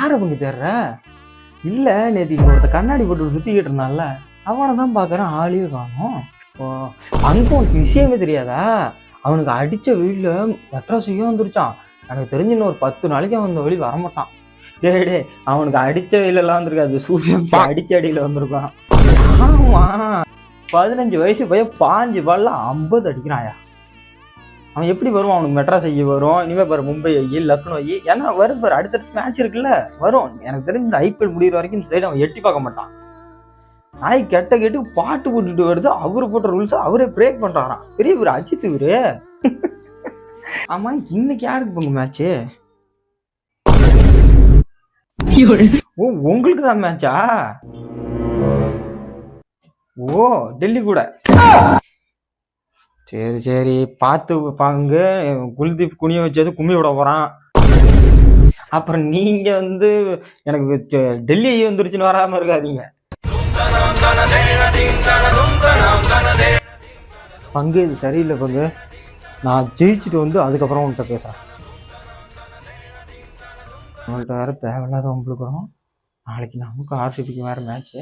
யார பங்கு தேடுற? இல்ல நேற்று இங்க ஒருத்த கண்ணாடி போட்டு சுத்திக்கிட்டு இருந்தான்ல, அவனை தான் பாக்குறேன், ஆளையே காணோம். ஓ, அங்க உனக்கு விஷயமே தெரியாதா? அவனுக்கு அடிச்ச வெயில மெட்ராஸையும் வந்துருச்சான். எனக்கு தெரிஞ்சு இன்னும் ஒரு 10 நாளைக்கு அவன் இந்த வழி வரமாட்டான். டே அவனுக்கு அடிச்ச வெயிலெல்லாம் வந்திருக்காது, சூரியன் அடிச்ச அடியில வந்திருக்கான். ஆமா, 15 வயசு பையன் 5 பால்ல 50 அடிக்கிறாயா. அவன் எப்படி வருவான்? அவனுக்கு மெட்ராஸ் ஐ வரும், இனிமே பாரு மும்பை ஐ, லக்னோ ஐ, ஏன்னா வருது பாரு, அடுத்தடுத்து மேட்ச் இருக்குல்ல, வரும். எனக்கு தெரிஞ்சு இந்த ஐபிஎல் முடிகிற வரைக்கும் இந்த சைடு அவன் எட்டி பார்க்க மாட்டான். நாய் கெட்ட கேட்டு பாட்டு போட்டுட்டு வருது, அவரு போட்ட ரூல்ஸ் அவரே பிரேக் பண்றாராம். பெரிய ஒரு அஜித் இவரு. ஆமா, இன்னைக்கு யாருக்கு பங்கு மேட்ச்சு? ஓ, உங்களுக்கு தான் மேட்சா? ஓ, டெல்லி கூட. சரி சரி, பார்த்து பாங்க. குல்தீப் குனிய வச்சது கும்மி விட போறான். அப்புறம் நீங்க வந்து எனக்கு டெல்லி வந்துருச்சுன்னு வராம இருக்காதீங்க. பங்கு இது சரியில்லை பங்கு. நான் ஜெயிச்சுட்டு வந்து அதுக்கப்புறம் உங்கள்கிட்ட பேசுறேன். உங்கள்கிட்ட வேற தேவையில்லாத உங்களுக்கு வரும். நாளைக்கு நமக்கு ஆர்சிபிக்கு வேற மேட்ச்சு,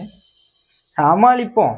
சமாளிப்போம்.